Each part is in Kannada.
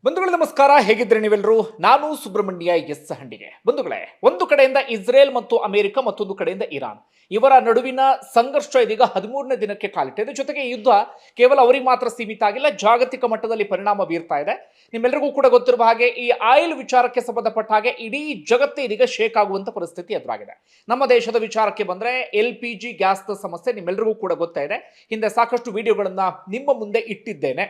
ಬಂಧುಗಳೇ ನಮಸ್ಕಾರ, ಹೇಗಿದ್ರೆ ನೀವೆಲ್ಲರೂ. ನಾನು ಸುಬ್ರಹ್ಮಣ್ಯ ಎಸ್ ಹಂಡಿಗೆ. ಬಂಧುಗಳೇ, ಒಂದು ಕಡೆಯಿಂದ ಇಸ್ರೇಲ್ ಮತ್ತು ಅಮೆರಿಕ, ಮತ್ತೊಂದು ಕಡೆಯಿಂದ ಇರಾನ್, ಇವರ ನಡುವಿನ ಸಂಘರ್ಷ ಇದೀಗ 13ನೇ ದಿನಕ್ಕೆ ಕಾಲಿಟ್ಟಿದೆ. ಜೊತೆಗೆ ಈ ಯುದ್ಧ ಕೇವಲ ಅವರಿಗೆ ಮಾತ್ರ ಸೀಮಿತ ಆಗಿಲ್ಲ, ಜಾಗತಿಕ ಮಟ್ಟದಲ್ಲಿ ಪರಿಣಾಮ ಬೀರ್ತಾ ಇದೆ. ನಿಮ್ಮೆಲ್ಲರಿಗೂ ಕೂಡ ಗೊತ್ತಿರುವ ಹಾಗೆ ಈ ಆಯಿಲ್ ವಿಚಾರಕ್ಕೆ ಸಂಬಂಧಪಟ್ಟ ಹಾಗೆ ಇಡೀ ಜಗತ್ತೇ ಇದೀಗ ಶೇಕ್ ಆಗುವಂತ ಪರಿಸ್ಥಿತಿ ಎದುರಾಗಿದೆ. ನಮ್ಮ ದೇಶದ ವಿಚಾರಕ್ಕೆ ಬಂದ್ರೆ LPG ಗ್ಯಾಸ್ನ ಸಮಸ್ಯೆ ನಿಮ್ಮೆಲ್ಲರಿಗೂ ಕೂಡ ಗೊತ್ತಾ ಇದೆ. ಹಿಂದೆ ಸಾಕಷ್ಟು ವಿಡಿಯೋಗಳನ್ನ ನಿಮ್ಮ ಮುಂದೆ ಇಟ್ಟಿದ್ದೇನೆ.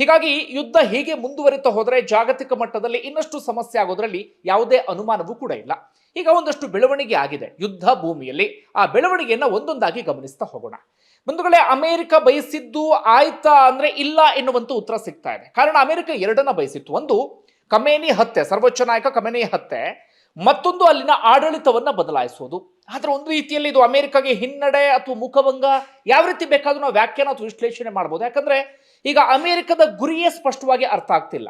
ಹೀಗಾಗಿ ಯುದ್ಧ ಹೀಗೆ ಮುಂದುವರಿತಾ ಹೋದರೆ ಜಾಗತಿಕ ಮಟ್ಟದಲ್ಲಿ ಇನ್ನಷ್ಟು ಸಮಸ್ಯೆ ಆಗೋದ್ರಲ್ಲಿ ಯಾವುದೇ ಅನುಮಾನವೂ ಕೂಡ ಇಲ್ಲ. ಈಗ ಒಂದಷ್ಟು ಬೆಳವಣಿಗೆ ಆಗಿದೆ ಯುದ್ಧ ಭೂಮಿಯಲ್ಲಿ. ಆ ಬೆಳವಣಿಗೆಯನ್ನ ಒಂದೊಂದಾಗಿ ಗಮನಿಸ್ತಾ ಹೋಗೋಣ. ಬಂಧುಗಳೇ, ಅಮೆರಿಕ ಬಯಸಿದ್ದು ಆಯ್ತಾ ಅಂದ್ರೆ ಇಲ್ಲ ಎನ್ನುವಂತ ಉತ್ತರ ಸಿಗ್ತಾ ಇದೆ. ಕಾರಣ ಅಮೆರಿಕ ಎರಡನ್ನ ಬಯಸಿತ್ತು. ಒಂದು, ಖಮೇನಿ ಹತ್ಯೆ, ಸರ್ವೋಚ್ಚ ನಾಯಕ ಖಮೇನಿ ಹತ್ಯೆ. ಮತ್ತೊಂದು, ಅಲ್ಲಿನ ಆಡಳಿತವನ್ನ ಬದಲಾಯಿಸುವುದು. ಆದ್ರೆ ಒಂದು ರೀತಿಯಲ್ಲಿ ಇದು ಅಮೆರಿಕಾಗೆ ಹಿನ್ನಡೆ ಅಥವಾ ಮುಖಭಂಗ, ಯಾವ ರೀತಿ ಬೇಕಾದ್ರೂ ನಾವು ವ್ಯಾಖ್ಯಾನ ಅಥವಾ ವಿಶ್ಲೇಷಣೆ ಮಾಡಬಹುದು. ಯಾಕಂದ್ರೆ ಈಗ ಅಮೆರಿಕದ ಗುರಿಯೇ ಸ್ಪಷ್ಟವಾಗಿ ಅರ್ಥ ಆಗ್ತಿಲ್ಲ.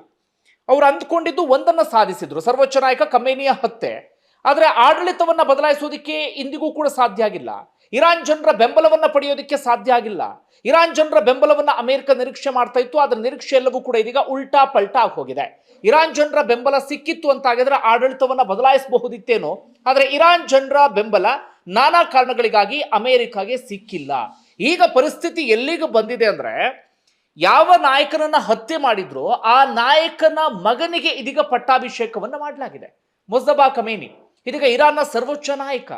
ಅವ್ರು ಅಂದ್ಕೊಂಡಿದ್ದು ಒಂದನ್ನ ಸಾಧಿಸಿದ್ರು, ಸರ್ವೋಚ್ಚ ನಾಯಕ ಖಮೇನಿಯ ಹತ್ಯೆ. ಆದ್ರೆ ಆಡಳಿತವನ್ನ ಬದಲಾಯಿಸೋದಕ್ಕೆ ಇಂದಿಗೂ ಕೂಡ ಸಾಧ್ಯ ಆಗಿಲ್ಲ. ಇರಾನ್ ಜನರ ಬೆಂಬಲವನ್ನ ಪಡೆಯೋದಕ್ಕೆ ಸಾಧ್ಯ ಆಗಿಲ್ಲ. ಇರಾನ್ ಜನರ ಬೆಂಬಲವನ್ನ ಅಮೆರಿಕ ನಿರೀಕ್ಷೆ ಮಾಡ್ತಾ ಇತ್ತು. ಅದರ ನಿರೀಕ್ಷೆ ಎಲ್ಲವೂ ಕೂಡ ಇದೀಗ ಉಲ್ಟಾ ಪಲ್ಟಾ ಆಗಿ ಹೋಗಿದೆ. ಇರಾನ್ ಜನರ ಬೆಂಬಲ ಸಿಕ್ಕಿತ್ತು ಅಂತ ಆಗಿದ್ರೆ ಆಡಳಿತವನ್ನ ಬದಲಾಯಿಸಬಹುದಿತ್ತೇನೋ. ಆದ್ರೆ ಇರಾನ್ ಜನರ ಬೆಂಬಲ ನಾನಾ ಕಾರಣಗಳಿಗಾಗಿ ಅಮೆರಿಕಾಗೆ ಸಿಕ್ಕಿಲ್ಲ. ಈಗ ಪರಿಸ್ಥಿತಿ ಎಲ್ಲಿಗೆ ಬಂದಿದೆ ಅಂದ್ರೆ, ಯಾವ ನಾಯಕನನ್ನ ಹತ್ಯೆ ಮಾಡಿದ್ರು ಆ ನಾಯಕನ ಮಗನಿಗೆ ಇದೀಗ ಪಟ್ಟಾಭಿಷೇಕವನ್ನ ಮಾಡಲಾಗಿದೆ. ಮುಸ್ತಫಾ ಖಮೇನಿ ಇದೀಗ ಇರಾನ್ನ ಸರ್ವೋಚ್ಚ ನಾಯಕ.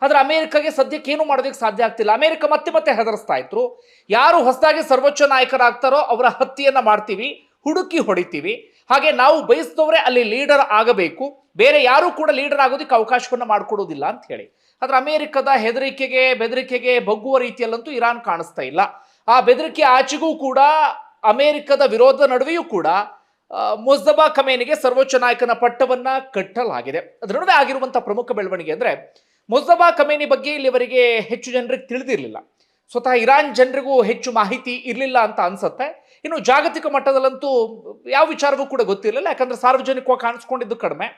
ಆದ್ರೆ ಅಮೆರಿಕಗೆ ಸದ್ಯಕ್ಕೆ ಏನು ಮಾಡೋದಕ್ಕೆ ಸಾಧ್ಯ ಆಗ್ತಿಲ್ಲ. ಅಮೆರಿಕ ಮತ್ತೆ ಮತ್ತೆ ಹೆದರಿಸ್ತಾ ಇದ್ರು, ಯಾರು ಹೊಸದಾಗಿ ಸರ್ವೋಚ್ಚ ನಾಯಕರಾಗ್ತಾರೋ ಅವರ ಹತ್ಯೆಯನ್ನ ಮಾಡ್ತೀವಿ, ಹುಡುಕಿ ಹೊಡಿತೀವಿ. ಹಾಗೆ ನಾವು ಬಯಸಿದವರೇ ಅಲ್ಲಿ ಲೀಡರ್ ಆಗಬೇಕು, ಬೇರೆ ಯಾರು ಕೂಡ ಲೀಡರ್ ಆಗೋದಕ್ಕೆ ಅವಕಾಶವನ್ನ ಮಾಡಿಕೊಡೋದಿಲ್ಲ ಅಂತ ಹೇಳಿ. ಆದ್ರೆ ಅಮೆರಿಕದ ಹೆದರಿಕೆಗೆ ಬೆದರಿಕೆಗೆ ಬಗ್ಗುವ ರೀತಿಯಲ್ಲಂತೂ ಇರಾನ್ ಕಾಣಿಸ್ತಾ ಇಲ್ಲ. ಆ ಬೆದರಿಕೆ ಆಚೆಗೂ ಕೂಡ ಅಮೆರಿಕದ ವಿರೋಧದ ನಡುವೆಯೂ ಕೂಡ ಮುಸ್ತಫಾ ಖಮೇನಿಗೆ ಸರ್ವೋಚ್ಚ ನಾಯಕನ ಪಟ್ಟವನ್ನ ಕಟ್ಟಲಾಗಿದೆ. ಅದರ ನಡುವೆ ಆಗಿರುವಂತಹ ಪ್ರಮುಖ ಬೆಳವಣಿಗೆ ಅಂದ್ರೆ, ಮುಸ್ತಫಾ ಖಮೇನಿ ಬಗ್ಗೆ ಇಲ್ಲಿವರೆಗೆ ಹೆಚ್ಚು ಜನರಿಗೆ ತಿಳಿದಿರಲಿಲ್ಲ. ಸ್ವತಃ ಇರಾನ್ ಜನರಿಗೂ ಹೆಚ್ಚು ಮಾಹಿತಿ ಇರಲಿಲ್ಲ ಅಂತ ಅನ್ಸುತ್ತೆ. ಇನ್ನು ಜಾಗತಿಕ ಮಟ್ಟದಲ್ಲಂತೂ ಯಾವ ವಿಚಾರವೂ ಕೂಡ ಗೊತ್ತಿರಲಿಲ್ಲ, ಯಾಕಂದ್ರೆ ಸಾರ್ವಜನಿಕವಾಗಿ ಕಾಣಿಸ್ಕೊಂಡಿದ್ದು ಕಡಿಮೆ.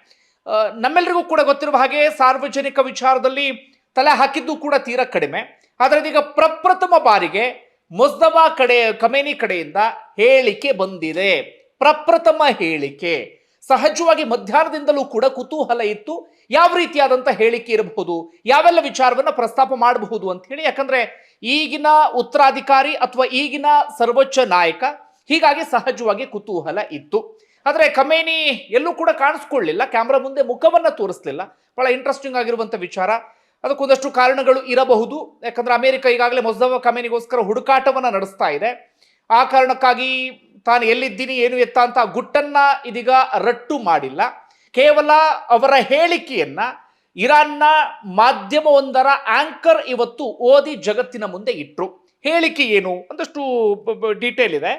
ನಮ್ಮೆಲ್ಲರಿಗೂ ಕೂಡ ಗೊತ್ತಿರುವ ಹಾಗೆ ಸಾರ್ವಜನಿಕ ವಿಚಾರದಲ್ಲಿ ತಲೆ ಹಾಕಿದ್ದು ಕೂಡ ತೀರಾ ಕಡಿಮೆ. ಆದರೆ ಇದೀಗ ಪ್ರಪ್ರಥಮ ಬಾರಿಗೆ ಮುಸ್ತಫಾ ಖಮೇನಿ ಕಡೆಯಿಂದ ಹೇಳಿಕೆ ಬಂದಿದೆ. ಪ್ರಪ್ರಥಮ ಹೇಳಿಕೆ. ಸಹಜವಾಗಿ ಮಧ್ಯಾಹ್ನದಿಂದಲೂ ಕೂಡ ಕುತೂಹಲ ಇತ್ತು, ಯಾವ ರೀತಿಯಾದಂಥ ಹೇಳಿಕೆ ಇರಬಹುದು, ಯಾವೆಲ್ಲ ವಿಚಾರವನ್ನ ಪ್ರಸ್ತಾಪ ಮಾಡಬಹುದು ಅಂತ ಹೇಳಿ. ಯಾಕಂದ್ರೆ ಈಗಿನ ಉತ್ತರಾಧಿಕಾರಿ ಅಥವಾ ಈಗಿನ ಸರ್ವೋಚ್ಚ ನಾಯಕ, ಹೀಗಾಗಿ ಸಹಜವಾಗಿ ಕುತೂಹಲ ಇತ್ತು. ಆದ್ರೆ ಖಮೇನಿ ಎಲ್ಲೂ ಕೂಡ ಕಾಣಿಸ್ಕೊಳ್ಳಿಲ್ಲ, ಕ್ಯಾಮ್ರಾ ಮುಂದೆ ಮುಖವನ್ನ ತೋರಿಸಲಿಲ್ಲ. ಬಹಳ ಇಂಟ್ರೆಸ್ಟಿಂಗ್ ಆಗಿರುವಂತ ವಿಚಾರ. ಅದಕ್ಕೊಂದಷ್ಟು ಕಾರಣಗಳು ಇರಬಹುದು. ಯಾಕಂದ್ರೆ ಅಮೆರಿಕ ಈಗಾಗಲೇ ಮುಸ್ತಫಾ ಖಮೇನಿಗೋಸ್ಕರ ಹುಡುಕಾಟವನ್ನ ನಡೆಸ್ತಾ ಇದೆ. ಆ ಕಾರಣಕ್ಕಾಗಿ ತಾನು ಎಲ್ಲಿದ್ದೀನಿ ಏನು ಎತ್ತ ಅಂತ ಗುಟ್ಟನ್ನ ಇದೀಗ ರಟ್ಟು ಮಾಡಿಲ್ಲ. ಕೇವಲ ಅವರ ಹೇಳಿಕೆಯನ್ನ ಇರಾನ್ನ ಮಾಧ್ಯಮವೊಂದರ ಆಂಕರ್ ಇವತ್ತು ಓದಿ ಜಗತ್ತಿನ ಮುಂದೆ ಇಟ್ರು. ಹೇಳಿಕೆ ಏನು ಒಂದಷ್ಟು ಡೀಟೇಲ್ ಇದೆ.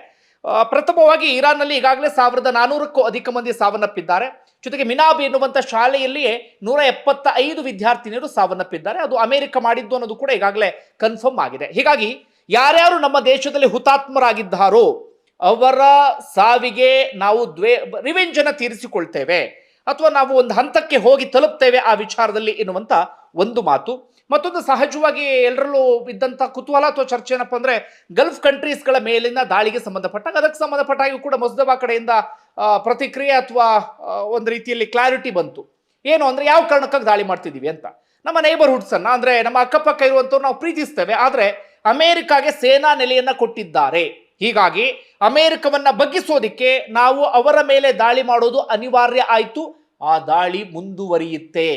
ಪ್ರಥಮವಾಗಿ ಇರಾನ್ನಲ್ಲಿ ಈಗಾಗಲೇ 1400ಕ್ಕೂ ಅಧಿಕ ಮಂದಿ ಸಾವನ್ನಪ್ಪಿದ್ದಾರೆ. ಜೊತೆಗೆ ಮಿನಾಬ್ ಎನ್ನುವಂಥ ಶಾಲೆಯಲ್ಲಿಯೇ 175 ವಿದ್ಯಾರ್ಥಿನಿಯರು ಸಾವನ್ನಪ್ಪಿದ್ದಾರೆ. ಅದು ಅಮೆರಿಕ ಮಾಡಿದ್ದು ಅನ್ನೋದು ಕೂಡ ಈಗಾಗಲೇ ಕನ್ಫರ್ಮ್ ಆಗಿದೆ. ಹೀಗಾಗಿ ಯಾರ್ಯಾರು ನಮ್ಮ ದೇಶದಲ್ಲಿ ಹುತಾತ್ಮರಾಗಿದ್ದಾರೋ ಅವರ ಸಾವಿಗೆ ನಾವು ರಿವೆಂಜ್ ಅನ್ನ ತೀರಿಸಿಕೊಳ್ತೇವೆ, ಅಥವಾ ನಾವು ಒಂದು ಹಂತಕ್ಕೆ ಹೋಗಿ ತಲುಪ್ತೇವೆ ಆ ವಿಚಾರದಲ್ಲಿ ಎನ್ನುವಂತ ಒಂದು ಮಾತು. ಮತ್ತೊಂದು, ಸಹಜವಾಗಿ ಎಲ್ಲರಲ್ಲೂ ಇದ್ದಂತ ಕುತೂಹಲ ಅಥವಾ ಚರ್ಚೆ ಏನಪ್ಪ ಅಂದ್ರೆ, ಗಲ್ಫ್ ಕಂಟ್ರೀಸ್ಗಳ ಮೇಲಿನ ದಾಳಿಗೆ ಸಂಬಂಧಪಟ್ಟಾಗ ಅದಕ್ಕೆ ಸಂಬಂಧಪಟ್ಟಾಗಿ ಕೂಡ ಮುಸ್ತಫಾ ಕಡೆಯಿಂದ ಪ್ರತಿಕ್ರಿಯೆ ಅಥವಾ ಒಂದು ರೀತಿಯಲ್ಲಿ ಕ್ಲಾರಿಟಿ ಬಂತು. ಏನು ಅಂದ್ರೆ, ಯಾವ ಕಾರಣಕ್ಕಾಗಿ ದಾಳಿ ಮಾಡ್ತಿದೀವಿ ಅಂತ. ನಮ್ಮ ನೇಬರ್ಹುಡ್ಸ್ ಅನ್ನ, ಅಂದ್ರೆ ನಮ್ಮ ಅಕ್ಕಪಕ್ಕ ಇರುವಂತವ್ರು ನಾವು ಪ್ರೀತಿಸ್ತೇವೆ, ಆದ್ರೆ ಅಮೆರಿಕಾಗೆ ಸೇನಾ ನೆಲೆಯನ್ನ ಕೊಟ್ಟಿದ್ದಾರೆ. ಹೀಗಾಗಿ ಅಮೆರಿಕವನ್ನ ಬಗ್ಗಿಸೋದಿಕ್ಕೆ ನಾವು ಅವರ ಮೇಲೆ ದಾಳಿ ಮಾಡೋದು ಅನಿವಾರ್ಯ ಆಯ್ತು. ಆ ದಾಳಿ ಮುಂದುವರಿಯುತ್ತೆ.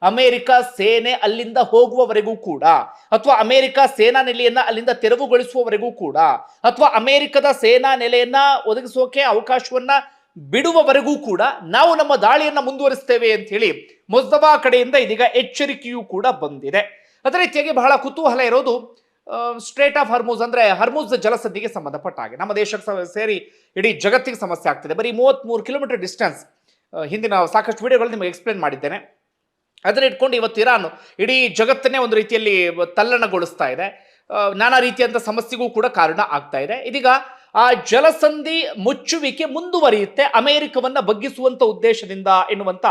ಅಮೆರಿಕ ಸೇನೆ ಅಲ್ಲಿಂದ ಹೋಗುವವರೆಗೂ ಕೂಡ, ಅಥವಾ ಅಮೆರಿಕ ಸೇನಾ ನೆಲೆಯನ್ನ ಅಲ್ಲಿಂದ ತೆರವುಗೊಳಿಸುವವರೆಗೂ ಕೂಡ, ಅಥವಾ ಅಮೆರಿಕದ ಸೇನಾ ನೆಲೆಯನ್ನ ಒದಗಿಸೋಕೆ ಅವಕಾಶವನ್ನ ಬಿಡುವವರೆಗೂ ಕೂಡ ನಾವು ನಮ್ಮ ದಾಳಿಯನ್ನ ಮುಂದುವರಿಸ್ತೇವೆ ಅಂತ ಹೇಳಿ ಮುಸ್ತಫಾ ಕಡೆಯಿಂದ ಇದೀಗ ಎಚ್ಚರಿಕೆಯೂ ಕೂಡ ಬಂದಿದೆ. ಅದೇ ರೀತಿಯಾಗಿ ಬಹಳ ಕುತೂಹಲ ಇರೋದು ಸ್ಟ್ರೇಟ್ ಆಫ್ ಹರ್ಮುಜ್, ಅಂದ್ರೆ ಹರ್ಮುಜ್ ಜಲಸಂಧಿಗೆ ಸಂಬಂಧಪಟ್ಟ ಹಾಗೆ ನಮ್ಮ ದೇಶಕ್ಕೆ ಸೇರಿ ಇಡೀ ಜಗತ್ತಿಗೆ ಸಮಸ್ಯೆ ಆಗ್ತಿದೆ. ಬರೀ 33 ಕಿಲೋಮೀಟರ್ ಡಿಸ್ಟೆನ್ಸ್. ಹಿಂದಿನ ಸಾಕಷ್ಟು ವಿಡಿಯೋಗಳು ನಿಮಗೆ ಎಕ್ಸ್ಪ್ಲೇನ್ ಮಾಡಿದ್ದೇನೆ. ಅದನ್ನ ಇಟ್ಕೊಂಡು ಇವತ್ತು ಇರಾನ್ ಇಡೀ ಜಗತ್ತನ್ನೇ ಒಂದು ರೀತಿಯಲ್ಲಿ ತಲ್ಲಣಗೊಳಿಸ್ತಾ ಇದೆ. ನಾನಾ ರೀತಿಯಂತ ಸಮಸ್ಯೆಗೂ ಕೂಡ ಕಾರಣ ಆಗ್ತಾ ಇದೆ. ಇದೀಗ ಆ ಜಲಸಂಧಿ ಮುಚ್ಚುವಿಕೆ ಮುಂದುವರಿಯುತ್ತೆ ಅಮೆರಿಕವನ್ನ ಬಗ್ಗಿಸುವಂತ ಉದ್ದೇಶದಿಂದ ಎನ್ನುವಂತ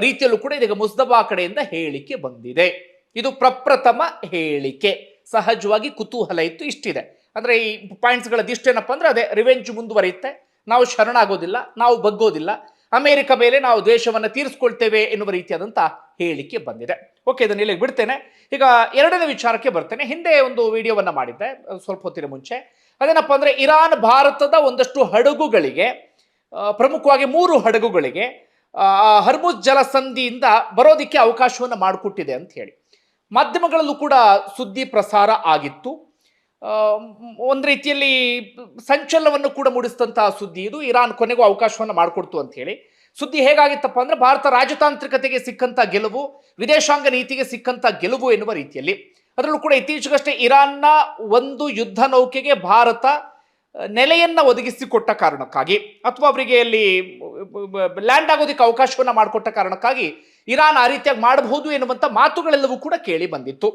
ರೀತಿಯಲ್ಲೂ ಕೂಡ ಇದೀಗ ಮುಸ್ತಫಾ ಕಡೆಯಿಂದ ಹೇಳಿಕೆ ಬಂದಿದೆ. ಇದು ಪ್ರಪ್ರಥಮ ಹೇಳಿಕೆ. ಸಹಜವಾಗಿ ಕುತೂಹಲ ಇತ್ತು, ಇಷ್ಟಿದೆ. ಅಂದ್ರೆ ಈ ಪಾಯಿಂಟ್ಸ್ಗಳದ್ದು ಇಷ್ಟೇನಪ್ಪ ಅಂದ್ರೆ, ಅದೇ ರಿವೆಂಜ್ ಮುಂದುವರಿಯುತ್ತೆ, ನಾವು ಶರಣಾಗೋದಿಲ್ಲ, ನಾವು ಬಗ್ಗೋದಿಲ್ಲ, ಅಮೆರಿಕ ಮೇಲೆ ನಾವು ದ್ವೇಷವನ್ನು ತೀರಿಸ್ಕೊಳ್ತೇವೆ ಎನ್ನುವ ರೀತಿಯಾದಂಥ ಹೇಳಿಕೆ ಬಂದಿದೆ. ಓಕೆ, ಇದನ್ನು ಇಲ್ಲಿಗೆ ಬಿಡ್ತೇನೆ. ಈಗ ಎರಡನೇ ವಿಚಾರಕ್ಕೆ ಬರ್ತೇನೆ. ಹಿಂದೆ ಒಂದು ವಿಡಿಯೋವನ್ನು ಮಾಡಿದ್ದೆ ಸ್ವಲ್ಪ ಹೊತ್ತಿನ ಮುಂಚೆ. ಅದೇನಪ್ಪ ಅಂದರೆ, ಇರಾನ್ ಭಾರತದ ಒಂದಷ್ಟು ಹಡಗುಗಳಿಗೆ, ಪ್ರಮುಖವಾಗಿ 3 ಹಡಗುಗಳಿಗೆ ಹರ್ಮುಜ್ ಜಲಸಂಧಿಯಿಂದ ಬರೋದಕ್ಕೆ ಅವಕಾಶವನ್ನು ಮಾಡಿಕೊಟ್ಟಿದೆ ಅಂತ ಹೇಳಿ ಮಾಧ್ಯಮಗಳಲ್ಲೂ ಕೂಡ ಸುದ್ದಿ ಪ್ರಸಾರ ಆಗಿತ್ತು. ಒಂದು ರೀತಿಯಲ್ಲಿ ಸಂಚಲನವನ್ನು ಕೂಡ ಮೂಡಿಸಿದಂತಹ ಸುದ್ದಿ ಇದು. ಇರಾನ್ ಕೊನೆಗೂ ಅವಕಾಶವನ್ನು ಮಾಡಿಕೊಡ್ತು ಅಂತ ಹೇಳಿ ಸುದ್ದಿ ಹೇಗಾಗಿತ್ತಪ್ಪ ಅಂದ್ರೆ, ಭಾರತ ರಾಜತಾಂತ್ರಿಕತೆಗೆ ಸಿಕ್ಕಂತ ಗೆಲುವು, ವಿದೇಶಾಂಗ ನೀತಿಗೆ ಸಿಕ್ಕಂತ ಗೆಲುವು ಎನ್ನುವ ರೀತಿಯಲ್ಲಿ. ಅದರಲ್ಲೂ ಕೂಡ ಇತ್ತೀಚೆಗಷ್ಟೇ ಇರಾನ್ನ ಒಂದು ಯುದ್ಧ ನೌಕೆಗೆ ಭಾರತ ನೆಲೆಯನ್ನ ಒದಗಿಸಿಕೊಟ್ಟ ಕಾರಣಕ್ಕಾಗಿ, ಅಥವಾ ಅವರಿಗೆ ಅಲ್ಲಿ ಲ್ಯಾಂಡ್ ಆಗೋದಕ್ಕೆ ಅವಕಾಶವನ್ನ ಮಾಡಿಕೊಟ್ಟ ಕಾರಣಕ್ಕಾಗಿ ಇರಾನ್ ಆ ರೀತಿಯಾಗಿ ಮಾಡಬಹುದು ಎನ್ನುವಂತ ಮಾತುಗಳೆಲ್ಲವೂ ಕೂಡ ಕೇಳಿ ಬಂದಿತ್ತು.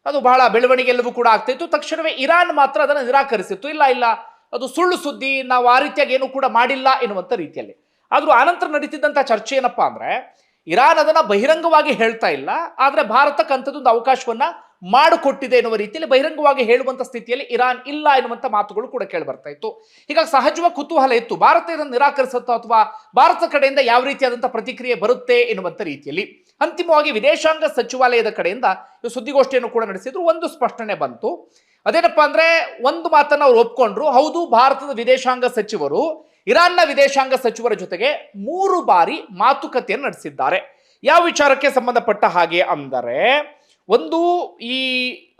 ಅದು ಬಹಳ ಬೆಳವಣಿಗೆ ಎಲ್ಲವೂ ಕೂಡ ಆಗ್ತಾ ಇತ್ತು. ತಕ್ಷಣವೇ ಇರಾನ್ ಮಾತ್ರ ಅದನ್ನು ನಿರಾಕರಿಸಿತ್ತು. ಇಲ್ಲ, ಅದು ಸುಳ್ಳು ಸುದ್ದಿ, ನಾವು ಆ ರೀತಿಯಾಗಿ ಏನು ಕೂಡ ಮಾಡಿಲ್ಲ ಎನ್ನುವಂತ ರೀತಿಯಲ್ಲಿ. ಆದ್ರೂ ಆನಂತರ ನಡೀತಿದ್ದಂಥ ಚರ್ಚೆ ಏನಪ್ಪಾ ಅಂದ್ರೆ, ಇರಾನ್ ಅದನ್ನ ಬಹಿರಂಗವಾಗಿ ಹೇಳ್ತಾ ಇಲ್ಲ, ಆದ್ರೆ ಭಾರತಕ್ಕೆ ಅಂಥದ್ದೊಂದು ಅವಕಾಶವನ್ನ ಮಾಡಿಕೊಟ್ಟಿದೆ ಎನ್ನುವ ರೀತಿಯಲ್ಲಿ ಬಹಿರಂಗವಾಗಿ ಹೇಳುವಂತ ಸ್ಥಿತಿಯಲ್ಲಿ ಇರಾನ್ ಇಲ್ಲ ಎನ್ನುವಂತ ಮಾತುಗಳು ಕೂಡ ಕೇಳಿ ಬರ್ತಾ ಇತ್ತು. ಹೀಗಾಗಿ ಸಹಜವಾಗಿ ಕುತೂಹಲ ಇತ್ತು, ಭಾರತ ಇದನ್ನು ನಿರಾಕರಿಸುತ್ತೋ ಅಥವಾ ಭಾರತ ಕಡೆಯಿಂದ ಯಾವ ರೀತಿಯಾದಂತಹ ಪ್ರತಿಕ್ರಿಯೆ ಬರುತ್ತೆ ಎನ್ನುವಂತ ರೀತಿಯಲ್ಲಿ. ಅಂತಿಮವಾಗಿ ವಿದೇಶಾಂಗ ಸಚಿವಾಲಯದ ಕಡೆಯಿಂದ ಸುದ್ದಿಗೋಷ್ಠಿಯನ್ನು ಕೂಡ ನಡೆಸಿದ್ರು. ಒಂದು ಸ್ಪಷ್ಟನೆ ಬಂತು. ಅದೇನಪ್ಪಾ ಅಂದ್ರೆ, ಒಂದು ಮಾತನ್ನ ಅವ್ರು ಒಪ್ಕೊಂಡ್ರು. ಹೌದು, ಭಾರತದ ವಿದೇಶಾಂಗ ಸಚಿವರು ಇರಾನ್ನ ವಿದೇಶಾಂಗ ಸಚಿವರ ಜೊತೆಗೆ 3 ಬಾರಿ ಮಾತುಕತೆಯನ್ನು ನಡೆಸಿದ್ದಾರೆ. ಯಾವ ವಿಚಾರಕ್ಕೆ ಸಂಬಂಧಪಟ್ಟ ಹಾಗೆ ಅಂದರೆ, ಒಂದು ಈ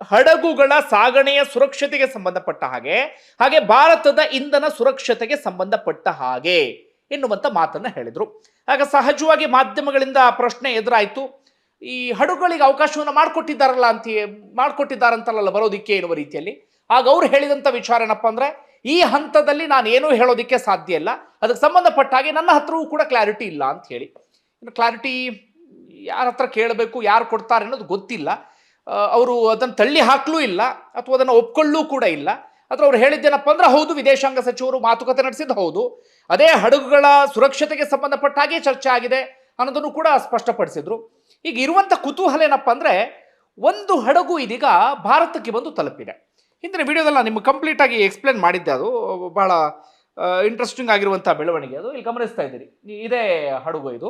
ಹಡಗುಗಳ ಸಾಗಣೆಯ ಸುರಕ್ಷತೆಗೆ ಸಂಬಂಧಪಟ್ಟ ಹಾಗೆ ಭಾರತದ ಇಂಧನ ಸುರಕ್ಷತೆಗೆ ಸಂಬಂಧಪಟ್ಟ ಹಾಗೆ ಎನ್ನುವಂತ ಮಾತನ್ನ ಹೇಳಿದ್ರು. ಆಗ ಸಹಜವಾಗಿ ಮಾಧ್ಯಮಗಳಿಂದ ಪ್ರಶ್ನೆ ಎದುರಾಯಿತು, ಈ ಹಡಗುಗಳಿಗೆ ಅವಕಾಶವನ್ನು ಮಾಡಿಕೊಟ್ಟಿದ್ದಾರಂತಲ್ಲ ಬರೋದಿಕ್ಕೆ ಎನ್ನುವ ರೀತಿಯಲ್ಲಿ. ಆಗ ಅವ್ರು ಹೇಳಿದಂತ ವಿಚಾರ ಏನಪ್ಪಾ ಅಂದ್ರೆ, ಈ ಹಂತದಲ್ಲಿ ನಾನು ಏನೂ ಹೇಳೋದಿಕ್ಕೆ ಸಾಧ್ಯ ಇಲ್ಲ, ಅದಕ್ಕೆ ಸಂಬಂಧಪಟ್ಟ ಹಾಗೆ ನನ್ನ ಹತ್ರವೂ ಕೂಡ ಕ್ಲಾರಿಟಿ ಇಲ್ಲ ಅಂತ ಹೇಳಿ. ಇನ್ನು ಕ್ಲಾರಿಟಿ ಯಾರ ಹತ್ರ ಕೇಳಬೇಕು, ಯಾರು ಕೊಡ್ತಾರೆ ಅನ್ನೋದು ಗೊತ್ತಿಲ್ಲ. ಅವರು ಅದನ್ನು ತಳ್ಳಿ ಹಾಕಲೂ ಇಲ್ಲ ಅಥವಾ ಅದನ್ನು ಒಪ್ಕೊಳ್ಳೂ ಕೂಡ ಇಲ್ಲ. ಆದ್ರೆ ಅವ್ರು ಹೇಳಿದ್ದೇನಪ್ಪ ಅಂದ್ರೆ, ಹೌದು ವಿದೇಶಾಂಗ ಸಚಿವರು ಮಾತುಕತೆ ನಡೆಸಿದ್ದು ಹೌದು, ಅದೇ ಹಡಗುಗಳ ಸುರಕ್ಷತೆಗೆ ಸಂಬಂಧಪಟ್ಟ ಹಾಗೆ ಚರ್ಚೆ ಆಗಿದೆ ಅನ್ನೋದನ್ನು ಕೂಡ ಸ್ಪಷ್ಟಪಡಿಸಿದ್ರು. ಈಗ ಇರುವಂತ ಕುತೂಹಲ ಏನಪ್ಪ ಅಂದ್ರೆ, ಒಂದು ಹಡಗು ಇದೀಗ ಭಾರತಕ್ಕೆ ಬಂದು ತಲುಪಿದೆ. ಹಿಂದಿನ ವಿಡಿಯೋದಲ್ಲಿ ನಿಮ್ಗೆ ಕಂಪ್ಲೀಟ್ ಆಗಿ ಎಕ್ಸ್ಪ್ಲೇನ್ ಮಾಡಿದ್ದೆ. ಅದು ಬಹಳ ಇಂಟ್ರೆಸ್ಟಿಂಗ್ ಆಗಿರುವಂಥ ಬೆಳವಣಿಗೆ. ಅದು ಇಲ್ಲಿ ಗಮನಿಸ್ತಾ ಇದ್ದೀರಿ, ಇದೇ ಹಡಗು. ಇದು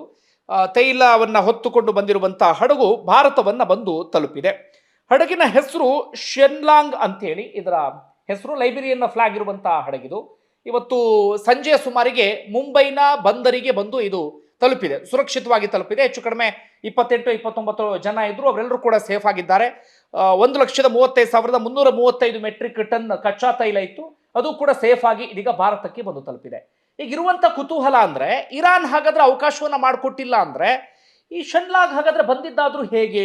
ತೈಲವನ್ನು ಹೊತ್ತುಕೊಂಡು ಬಂದಿರುವಂತಹ ಹಡಗು ಭಾರತವನ್ನ ಬಂದು ತಲುಪಿದೆ. ಹಡಗಿನ ಹೆಸರು ಶೆನ್ಲಾಂಗ್ ಅಂತೇಳಿ ಇದರ ಹೆಸರು. ಲೈಬೀರಿಯನ್ ಫ್ಲಾಗ್ ಇರುವಂತಹ ಹಡಗಿದು. ಇವತ್ತು ಸಂಜೆಯ ಸುಮಾರಿಗೆ ಮುಂಬೈನ ಬಂದರಿಗೆ ಬಂದು ಇದು ತಲುಪಿದೆ, ಸುರಕ್ಷಿತವಾಗಿ ತಲುಪಿದೆ. ಹೆಚ್ಚು ಕಡಿಮೆ 28-29 ಜನ ಇದ್ರು, ಅವರೆಲ್ಲರೂ ಕೂಡ ಸೇಫ್ ಆಗಿದ್ದಾರೆ. 1,35,335 ಮೆಟ್ರಿಕ್ ಟನ್ ಕಚ್ಚಾ ತೈಲ ಇತ್ತು, ಅದು ಕೂಡ ಸೇಫ್ ಆಗಿ ಇದೀಗ ಭಾರತಕ್ಕೆ ಬಂದು ತಲುಪಿದೆ. ಈಗಿರುವಂತ ಕುತೂಹಲ ಅಂದ್ರೆ, ಇರಾನ್ ಹಾಗಾದ್ರೆ ಅವಕಾಶವನ್ನ ಮಾಡಿಕೊಟ್ಟಿಲ್ಲ ಅಂದ್ರೆ ಈ ಶೆನ್ಲಾಗ್ ಹಾಗಾದ್ರೆ ಬಂದಿದ್ದಾದ್ರೂ ಹೇಗೆ,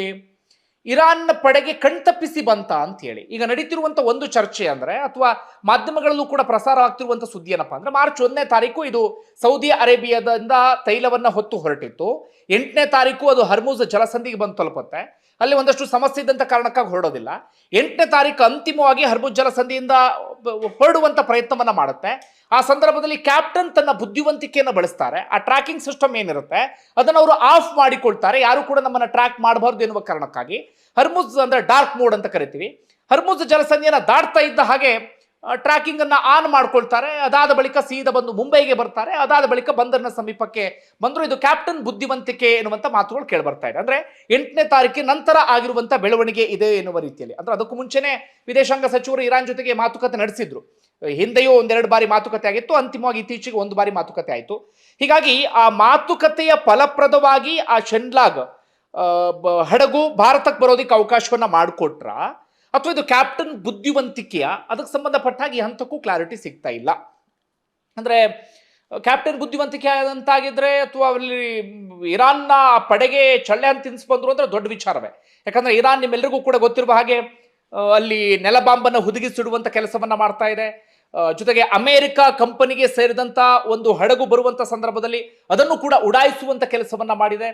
ಇರಾನ್ ಪಡೆಗೆ ಕಣ್ತಪ್ಪಿಸಿ ಬಂತ ಅಂತ ಹೇಳಿ ಈಗ ನಡೀತಿರುವಂತ ಒಂದು ಚರ್ಚೆ ಅಂದ್ರೆ, ಅಥವಾ ಮಾಧ್ಯಮಗಳಲ್ಲೂ ಕೂಡ ಪ್ರಸಾರ ಆಗ್ತಿರುವಂತ ಸುದ್ದಿ ಏನಪ್ಪಾ ಅಂದ್ರೆ, ಮಾರ್ಚ್ 1ನೇ ತಾರೀಕು ಇದು ಸೌದಿ ಅರೇಬಿಯಾದಿಂದ ತೈಲವನ್ನ ಹೊತ್ತು ಹೊರಟಿತ್ತು. 8ನೇ ತಾರೀಕು ಅದು ಹರ್ಮುಜ್ ಜಲಸಂಧಿಗೆ ಬಂದು ತಲುಪುತ್ತೆ. ಅಲ್ಲಿ ಒಂದಷ್ಟು ಸಮಸ್ಯೆ ಇದ್ದಂತ ಕಾರಣಕ್ಕಾಗಿ ಹೊರಡೋದಿಲ್ಲ. 8ನೇ ತಾರೀಕು ಅಂತಿಮವಾಗಿ ಹರ್ಮುಜ್ ಜಲಸಂಧಿಯಿಂದ ಹೊರಡುವಂತ ಪ್ರಯತ್ನವನ್ನ ಮಾಡುತ್ತೆ. ಆ ಸಂದರ್ಭದಲ್ಲಿ ಕ್ಯಾಪ್ಟನ್ ತನ್ನ ಬುದ್ಧಿವಂತಿಕೆಯನ್ನು ಬಳಸ್ತಾರೆ. ಆ ಟ್ರ್ಯಾಕಿಂಗ್ ಸಿಸ್ಟಮ್ ಏನಿರುತ್ತೆ ಅದನ್ನು ಅವರು ಆಫ್ ಮಾಡಿಕೊಳ್ತಾರೆ, ಯಾರು ಕೂಡ ನಮ್ಮನ್ನ ಟ್ರ್ಯಾಕ್ ಮಾಡಬಾರ್ದು ಎನ್ನುವ ಕಾರಣಕ್ಕಾಗಿ. ಹರ್ಮುಜ್ ಅಂದ್ರೆ ಡಾರ್ಕ್ ಮೋಡ್ ಅಂತ ಕರಿತೀವಿ. ಹರ್ಮುಜ್ ಜಲಸಂಧಿಯನ್ನ ದಾಟ್ತಾ ಇದ್ದ ಹಾಗೆ ಟ್ರ್ಯಾಕಿಂಗ್ ಅನ್ನ ಆನ್ ಮಾಡ್ಕೊಳ್ತಾರೆ. ಅದಾದ ಬಳಿಕ ಸೀದಾ ಬಂದು ಮುಂಬೈಗೆ ಬರ್ತಾರೆ. ಅದಾದ ಬಳಿಕ ಬಂದರಿನ ಸಮೀಪಕ್ಕೆ ಬಂದ್ರು. ಇದು ಕ್ಯಾಪ್ಟನ್ ಬುದ್ಧಿವಂತಿಕೆ ಎನ್ನುವಂತ ಮಾತುಗಳು ಕೇಳಿ ಬರ್ತಾ ಇದೆ. ಅಂದ್ರೆ 8ನೇ ತಾರೀಕಿನ ನಂತರ ಆಗಿರುವಂತ ಬೆಳವಣಿಗೆ ಇದೆ ಎನ್ನುವ ರೀತಿಯಲ್ಲಿ. ಅಂದ್ರೆ ಅದಕ್ಕೂ ಮುಂಚೆನೆ ವಿದೇಶಾಂಗ ಸಚಿವರು ಇರಾನ್ ಜೊತೆಗೆ ಮಾತುಕತೆ ನಡೆಸಿದ್ರು. ಹಿಂದೆಯೂ 1-2 ಬಾರಿ ಮಾತುಕತೆ ಆಗಿತ್ತು. ಅಂತಿಮವಾಗಿ ಇತ್ತೀಚೆಗೆ 1 ಬಾರಿ ಮಾತುಕತೆ ಆಯಿತು. ಹೀಗಾಗಿ ಆ ಮಾತುಕತೆಯ ಫಲಪ್ರದವಾಗಿ ಆ ಶೆನ್ಲಾಗ್ ಹಡಗು ಭಾರತಕ್ಕೆ ಬರೋದಕ್ಕೆ ಅವಕಾಶವನ್ನ ಮಾಡಿಕೊಟ್ರ, ಅಥವಾ ಇದು ಕ್ಯಾಪ್ಟನ್ ಬುದ್ಧಿವಂತಿಕೆಯ, ಅದಕ್ಕೆ ಸಂಬಂಧಪಟ್ಟಾಗಿ ಹಂತಕ್ಕೂ ಕ್ಲಾರಿಟಿ ಸಿಗ್ತಾ ಇಲ್ಲ. ಅಂದ್ರೆ ಕ್ಯಾಪ್ಟನ್ ಬುದ್ಧಿವಂತಿಕೆ ಅಂತಾಗಿದ್ರೆ, ಅಥವಾ ಅಲ್ಲಿ ಇರಾನ್ನ ಪಡೆಗೆ ಚಳ್ಳೆ ಅಂತ ತಿನ್ಸ್ ಬಂದ್ರು ಅಂದ್ರೆ ದೊಡ್ಡ ವಿಚಾರವೇ. ಯಾಕಂದ್ರೆ ಇರಾನ್ ನಿಮ್ಮೆಲ್ಲರಿಗೂ ಕೂಡ ಗೊತ್ತಿರುವ ಹಾಗೆ ಅಲ್ಲಿ ನೆಲಬಾಂಬನ್ನು ಹುದುಗಿಸಿಡುವಂತ ಕೆಲಸವನ್ನ ಮಾಡ್ತಾ ಇದೆ. ಜೊತೆಗೆ ಅಮೆರಿಕ ಕಂಪನಿಗೆ ಸೇರಿದಂತ ಒಂದು ಹಡಗು ಬರುವಂತ ಸಂದರ್ಭದಲ್ಲಿ ಅದನ್ನು ಕೂಡ ಉಡಾಯಿಸುವಂತ ಕೆಲಸವನ್ನ ಮಾಡಿದೆ.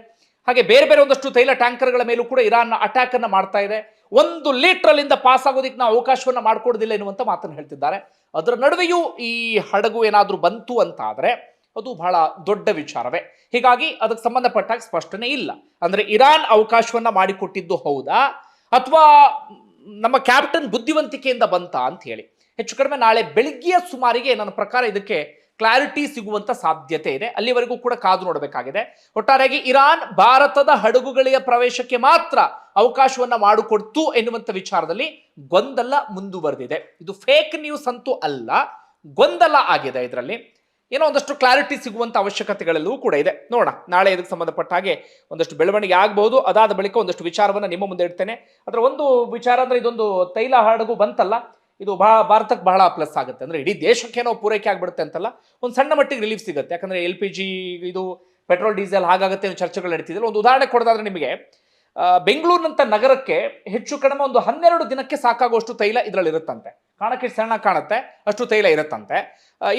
ಹಾಗೆ ಬೇರೆ ಬೇರೆ ಒಂದಷ್ಟು ತೈಲ ಟ್ಯಾಂಕರ್ಗಳ ಮೇಲೂ ಕೂಡ ಇರಾನ್ ಅಟ್ಯಾಕ್ ಅನ್ನ ಮಾಡ್ತಾ ಇದೆ. 1 ಲೀಟರ್ಲಿಂದ ಪಾಸ್ ಆಗೋದಕ್ಕೆ ನಾವು ಅವಕಾಶವನ್ನ ಮಾಡ್ಕೊಡೋದಿಲ್ಲ ಎನ್ನುವಂತ ಮಾತನ್ನು ಹೇಳ್ತಿದ್ದಾರೆ. ಅದರ ನಡುವೆಯೂ ಈ ಹಡಗು ಏನಾದ್ರೂ ಬಂತು ಅಂತ ಆದ್ರೆ ಅದು ಬಹಳ ದೊಡ್ಡ ವಿಚಾರವೇ. ಹೀಗಾಗಿ ಅದಕ್ಕೆ ಸಂಬಂಧಪಟ್ಟಾಗ ಸ್ಪಷ್ಟನೆ ಇಲ್ಲ. ಅಂದ್ರೆ ಇರಾನ್ ಅವಕಾಶವನ್ನ ಮಾಡಿಕೊಟ್ಟಿದ್ದು ಹೌದಾ, ಅಥವಾ ನಮ್ಮ ಕ್ಯಾಪ್ಟನ್ ಬುದ್ಧಿವಂತಿಕೆಯಿಂದ ಬಂತ ಅಂತ ಹೇಳಿ. ಹೆಚ್ಚು ಕಡಿಮೆ ನಾಳೆ ಬೆಳಿಗ್ಗೆಯ ಸುಮಾರಿಗೆ ನನ್ನ ಪ್ರಕಾರ ಇದಕ್ಕೆ ಕ್ಲಾರಿಟಿ ಸಿಗುವಂತ ಸಾಧ್ಯತೆ ಇದೆ. ಅಲ್ಲಿವರೆಗೂ ಕೂಡ ಕಾದು ನೋಡಬೇಕಾಗಿದೆ. ಒಟ್ಟಾರೆಯಾಗಿ ಇರಾನ್ ಭಾರತದ ಹಡಗುಗಳ ಪ್ರವೇಶಕ್ಕೆ ಮಾತ್ರ ಅವಕಾಶವನ್ನ ಮಾಡಿಕೊಡ್ತು ಎನ್ನುವಂತ ವಿಚಾರದಲ್ಲಿ ಗೊಂದಲ ಮುಂದುವರೆದಿದೆ. ಇದು ಫೇಕ್ ನ್ಯೂಸ್ ಅಂತೂ ಅಲ್ಲ, ಗೊಂದಲ ಆಗಿದೆ. ಇದರಲ್ಲಿ ಏನೋ ಒಂದಷ್ಟು ಕ್ಲಾರಿಟಿ ಸಿಗುವಂತ ಅವಶ್ಯಕತೆಗಳೆಲ್ಲವೂ ಕೂಡ ಇದೆ. ನೋಡೋಣ, ನಾಳೆ ಇದಕ್ಕೆ ಸಂಬಂಧಪಟ್ಟ ಹಾಗೆ ಒಂದಷ್ಟು ಬೆಳವಣಿಗೆ ಆಗಬಹುದು. ಅದಾದ ಬಳಿಕ ಒಂದಷ್ಟು ವಿಚಾರವನ್ನ ನಿಮ್ಮ ಮುಂದೆ ಇಡ್ತೇನೆ. ಅದರ ಒಂದು ವಿಚಾರ ಅಂದ್ರೆ, ಇದೊಂದು ತೈಲ ಹಡಗು ಬಂತಲ್ಲ, ಇದು ಭಾರತಕ್ಕೆ ಬಹಳ ಪ್ಲಸ್ ಆಗುತ್ತೆ. ಅಂದ್ರೆ ಇಡೀ ದೇಶಕ್ಕೇನೋ ಪೂರೈಕೆ ಆಗ್ಬಿಡುತ್ತೆ ಅಂತಲ್ಲ, ಒಂದು ಸಣ್ಣ ಮಟ್ಟಿಗೆ ರಿಲೀಫ್ ಸಿಗುತ್ತೆ. ಯಾಕಂದ್ರೆ LPG, ಇದು ಪೆಟ್ರೋಲ್ ಡೀಸೆಲ್ ಹಾಗಾಗುತ್ತೆ ಅನ್ನೋ ಚರ್ಚೆಗಳು ನಡೀತಿದ್ರೆ, ಒಂದು ಉದಾಹರಣೆ ಕೊಡೋದಾದ್ರೆ ನಿಮಗೆ, ಬೆಂಗಳೂರಿನಂತ ನಗರಕ್ಕೆ ಹೆಚ್ಚು ಕಡಿಮೆ ಒಂದು 12 ದಿನಕ್ಕೆ ಸಾಕಾಗುವಷ್ಟು ತೈಲ ಇದರಲ್ಲಿ ಇರುತ್ತಂತೆ. ಕಾಣಕ್ಕೆ ಸಣ್ಣ ಕಾಣುತ್ತೆ, ಅಷ್ಟು ತೈಲ ಇರುತ್ತಂತೆ.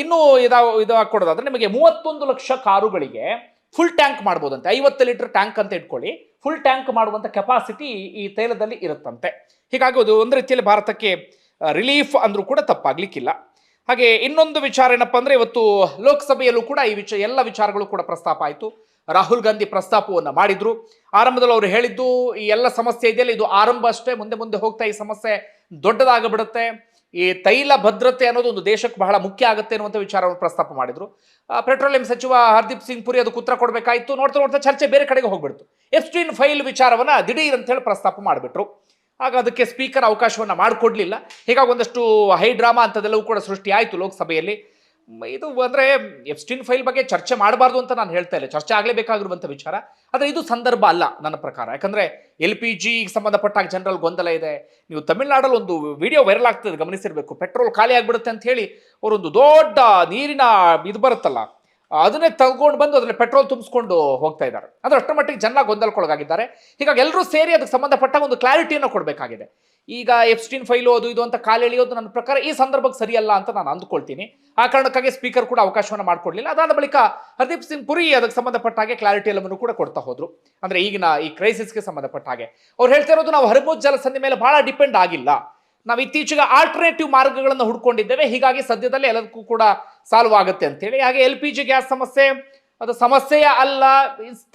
ಇನ್ನು ಇದಾಗ ಕೊಡೋದಾದ್ರೆ ನಿಮಗೆ 31 ಲಕ್ಷ ಕಾರುಗಳಿಗೆ ಫುಲ್ ಟ್ಯಾಂಕ್ ಮಾಡ್ಬೋದಂತೆ. 50 ಲೀಟರ್ ಟ್ಯಾಂಕ್ ಅಂತ ಇಟ್ಕೊಳ್ಳಿ, ಫುಲ್ ಟ್ಯಾಂಕ್ ಮಾಡುವಂತ ಕೆಪಾಸಿಟಿ ಈ ತೈಲದಲ್ಲಿ ಇರುತ್ತಂತೆ. ಹೀಗಾಗಿ ಅದು ಒಂದು ರೀತಿಯಲ್ಲಿ ಭಾರತಕ್ಕೆ ರಿಲೀಫ್ ಅಂದ್ರೂ ಕೂಡ ತಪ್ಪಾಗ್ಲಿಕ್ಕಿಲ್ಲ. ಹಾಗೆ ಇನ್ನೊಂದು ವಿಚಾರ ಏನಪ್ಪಾ ಅಂದ್ರೆ, ಇವತ್ತು ಲೋಕಸಭೆಯಲ್ಲೂ ಕೂಡ ಈ ಎಲ್ಲ ವಿಚಾರಗಳು ಕೂಡ ಪ್ರಸ್ತಾಪ ಆಯಿತು. ರಾಹುಲ್ ಗಾಂಧಿ ಪ್ರಸ್ತಾಪವನ್ನು ಮಾಡಿದ್ರು. ಆರಂಭದಲ್ಲಿ ಅವರು ಹೇಳಿದ್ದು, ಈ ಎಲ್ಲ ಸಮಸ್ಯೆ ಇದೆಯಲ್ಲ, ಇದು ಆರಂಭ ಅಷ್ಟೇ, ಮುಂದೆ ಮುಂದೆ ಹೋಗ್ತಾ ಈ ಸಮಸ್ಯೆ ದೊಡ್ಡದಾಗಬಿಡುತ್ತೆ, ಈ ತೈಲ ಭದ್ರತೆ ಅನ್ನೋದು ಒಂದು ದೇಶಕ್ಕೆ ಬಹಳ ಮುಖ್ಯ ಆಗುತ್ತೆ ಅನ್ನುವಂಥ ವಿಚಾರವನ್ನು ಪ್ರಸ್ತಾಪ ಮಾಡಿದ್ರು. ಪೆಟ್ರೋಲಿಯಂ ಸಚಿವ ಹರ್ದೀಪ್ ಸಿಂಗ್ ಪುರಿ ಅದಕ್ಕೆ ಉತ್ತರ ಕೊಡಬೇಕಾಯಿತು. ನೋಡ್ತಾ ನೋಡ್ತಾ ಚರ್ಚೆ ಬೇರೆ ಕಡೆಗೆ ಹೋಗ್ಬಿಡ್ತು. ಎಪ್ಸ್ಟೀನ್ ಫೈಲ್ ವಿಚಾರವನ್ನ ದಿಢೀರ್ ಅಂತ ಹೇಳಿ ಪ್ರಸ್ತಾಪ ಮಾಡಿಬಿಟ್ರು. ಆಗ ಅದಕ್ಕೆ ಸ್ಪೀಕರ್ ಅವಕಾಶವನ್ನು ಮಾಡಿಕೊಡ್ಲಿಲ್ಲ. ಹೀಗಾಗಿ ಒಂದಷ್ಟು ಹೈ ಡ್ರಾಮಾ ಅಂತದೆಲ್ಲವೂ ಕೂಡ ಸೃಷ್ಟಿ ಆಯಿತು ಲೋಕಸಭೆಯಲ್ಲಿ. ಇದು ಅಂದ್ರೆ ಎಪ್ಸ್ಟೀನ್ ಫೈಲ್ ಬಗ್ಗೆ ಚರ್ಚೆ ಮಾಡಬಾರ್ದು ಅಂತ ನಾನು ಹೇಳ್ತಾ ಇಲ್ಲ, ಚರ್ಚೆ ಆಗಲೇಬೇಕಾಗಿರುವಂಥ ವಿಚಾರ. ಆದರೆ ಇದು ಸಂದರ್ಭ ಅಲ್ಲ ನನ್ನ ಪ್ರಕಾರ. ಯಾಕಂದ್ರೆ LPG ಸಂಬಂಧಪಟ್ಟಾಗ ಜನರಲ್ ಗೊಂದಲ ಇದೆ. ನೀವು ತಮಿಳುನಾಡಲ್ಲಿ ಒಂದು ವಿಡಿಯೋ ವೈರಲ್ ಆಗ್ತದೆ, ಗಮನಿಸಿರ್ಬೇಕು. ಪೆಟ್ರೋಲ್ ಖಾಲಿ ಆಗ್ಬಿಡುತ್ತೆ ಅಂತ ಹೇಳಿ ಅವರೊಂದು ದೊಡ್ಡ ನೀರಿನ ಇದು ಬರುತ್ತಲ್ಲ, ಅದನ್ನೇ ತಗೊಂಡು ಬಂದು ಅದರಲ್ಲಿ ಪೆಟ್ರೋಲ್ ತುಂಬಿಸ್ಕೊಂಡು ಹೋಗ್ತಾ ಇದ್ದಾರೆ. ಅಂದ್ರೆ ಅಷ್ಟರ ಮಟ್ಟಿಗೆ ಜನ ಗೊಂದಲಕ್ಕೊಳಗಾಗಿದ್ದಾರೆ. ಹೀಗಾಗಿ ಎಲ್ಲರೂ ಸೇರಿ ಅದಕ್ಕೆ ಸಂಬಂಧಪಟ್ಟ ಒಂದು ಕ್ಲಾರಿಟಿಯನ್ನು ಕೊಡಬೇಕಾಗಿದೆ. ಈಗ ಎಪ್ಸ್ಟೀನ್ ಫೈಲು ಅದು ಇದು ಅಂತ ಕಾಲೆಳೆಯೋದು ನನ್ನ ಪ್ರಕಾರ ಈ ಸಂದರ್ಭಕ್ಕೆ ಸರಿಯಲ್ಲ ಅಂತ ನಾನು ಅಂದ್ಕೊಳ್ತೀನಿ. ಆ ಕಾರಣಕ್ಕಾಗಿ ಸ್ಪೀಕರ್ ಕೂಡ ಅವಕಾಶವನ್ನು ಮಾಡಿಕೊಡ್ಲಿಲ್ಲ. ಅದಾದ ಬಳಿಕ ಹರ್ದೀಪ್ ಸಿಂಗ್ ಪುರಿ ಅದಕ್ಕೆ ಸಂಬಂಧಪಟ್ಟ ಹಾಗೆ ಕ್ಲಾರಿಟಿ ಎಲ್ಲವನ್ನು ಕೂಡ ಕೊಡ್ತಾ ಹೋದ್ರು. ಅಂದ್ರೆ ಈಗಿನ ಈ ಕ್ರೈಸಿಸ್ಗೆ ಸಂಬಂಧಪಟ್ಟ ಹಾಗೆ ಅವ್ರು ಹೇಳ್ತಾ ಇರೋದು, ನಾವು ಹರ್ಮುಜ್ ಜಲಸಂಧಿ ಮೇಲೆ ಬಹಳ ಡಿಪೆಂಡ್ ಆಗಿಲ್ಲ, ನಾವು ಇತ್ತೀಚೆಗೆ ಆಲ್ಟರ್ನೇಟಿವ್ ಮಾರ್ಗಗಳನ್ನು ಹುಡ್ಕೊಂಡಿದ್ದೇವೆ, ಹೀಗಾಗಿ ಸದ್ಯದಲ್ಲೇ ಎಲ್ಲದಕ್ಕೂ ಕೂಡ ಸಾಲ್ವ್ ಆಗುತ್ತೆ ಅಂತೇಳಿ. ಹಾಗೆ LPG ಗ್ಯಾಸ್ ಸಮಸ್ಯೆ ಅದು ಸಮಸ್ಯೆಯ ಅಲ್ಲ,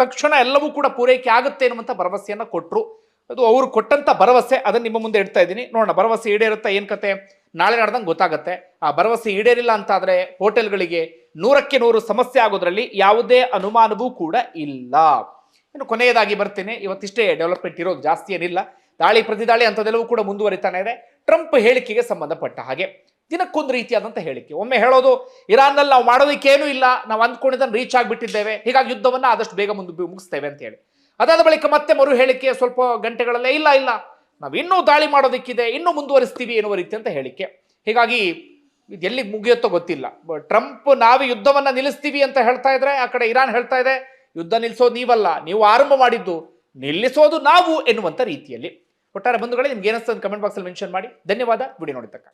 ತಕ್ಷಣ ಎಲ್ಲವೂ ಕೂಡ ಪೂರೈಕೆ ಆಗುತ್ತೆ ಎನ್ನುವಂಥ ಭರವಸೆಯನ್ನು ಕೊಟ್ಟರು. ಅದು ಅವರು ಕೊಟ್ಟಂತ ಭರವಸೆ, ಅದನ್ನು ನಿಮ್ಮ ಮುಂದೆ ಇಡ್ತಾ ಇದ್ದೀನಿ. ನೋಡೋಣ, ಭರವಸೆ ಈಡೇರುತ್ತಾ ಏನ್ ಕತೆ ನಾಳೆ ನಡೆದಂಗೆ ಗೊತ್ತಾಗುತ್ತೆ. ಆ ಭರವಸೆ ಈಡೇರಿಲ್ಲ ಅಂತಾದ್ರೆ ಹೋಟೆಲ್ಗಳಿಗೆ 100ಕ್ಕೆ 100 ಸಮಸ್ಯೆ ಆಗೋದ್ರಲ್ಲಿ ಯಾವುದೇ ಅನುಮಾನವೂ ಕೂಡ ಇಲ್ಲ. ಇನ್ನು ಕೊನೆಯದಾಗಿ ಬರ್ತೀನಿ, ಇವತ್ತಿಷ್ಟೇ ಡೆವಲಪ್ಮೆಂಟ್ ಇರೋದು, ಜಾಸ್ತಿ ಏನಿಲ್ಲ. ದಾಳಿ ಪ್ರತಿದಾಳಿ ಅಂಥದ್ದೆಲ್ಲವೂ ಕೂಡ ಮುಂದುವರಿತಾನೆ ಇದೆ. ಟ್ರಂಪ್ ಹೇಳಿಕೆಗೆ ಸಂಬಂಧಪಟ್ಟ ಹಾಗೆ ದಿನಕ್ಕೊಂದು ರೀತಿಯಾದಂಥ ಹೇಳಿಕೆ. ಒಮ್ಮೆ ಹೇಳೋದು, ಇರಾನ್ನಲ್ಲಿ ನಾವು ಮಾಡೋದಕ್ಕೇನೂ ಇಲ್ಲ, ನಾವು ಅಂದ್ಕೊಂಡಿದ್ದನ್ನು ರೀಚ್ ಆಗಿಬಿಟ್ಟಿದ್ದೇವೆ, ಹೀಗಾಗಿ ಯುದ್ಧವನ್ನು ಆದಷ್ಟು ಬೇಗ ಮುಗಿಸ್ತೇವೆ ಅಂತ ಹೇಳಿ. ಅದಾದ ಬಳಿಕ ಮತ್ತೆ ಮರು ಹೇಳಿಕೆ ಸ್ವಲ್ಪ ಗಂಟೆಗಳಲ್ಲೇ, ಇಲ್ಲ ಇಲ್ಲ ನಾವು ಇನ್ನೂ ದಾಳಿ ಮಾಡೋದಕ್ಕಿದೆ, ಇನ್ನೂ ಮುಂದುವರಿಸ್ತೀವಿ ಎನ್ನುವ ರೀತಿ ಅಂತ ಹೇಳಿಕೆ. ಹೀಗಾಗಿ ಇದು ಎಲ್ಲಿಗೆ ಮುಗಿಯುತ್ತೋ ಗೊತ್ತಿಲ್ಲ. ಟ್ರಂಪ್ ನಾವು ಯುದ್ಧವನ್ನ ನಿಲ್ಲಿಸ್ತೀವಿ ಅಂತ ಹೇಳ್ತಾ ಇದ್ರೆ, ಆ ಕಡೆ ಇರಾನ್ ಹೇಳ್ತಾ ಇದೆ ಯುದ್ಧ ನಿಲ್ಲಿಸೋದು ನೀವಲ್ಲ, ನೀವು ಆರಂಭ ಮಾಡಿದ್ದು, ನಿಲ್ಲಿಸೋದು ನಾವು ಎನ್ನುವಂಥ ರೀತಿಯಲ್ಲಿ. ಒಟ್ಟಾರೆ ಬಂಧುಗಳೇ, ನಿಮ್ಗೆ ಏನಿಸ್ತದೆ ಕಮೆಂಟ್ ಬಾಕ್ಸಲ್ಲಿ ಮೆನ್ಷನ್ ಮಾಡಿ. ಧನ್ಯವಾದ ವಿಡಿಯೋ ನೋಡಿದ್ದಕ್ಕಾಗಿ.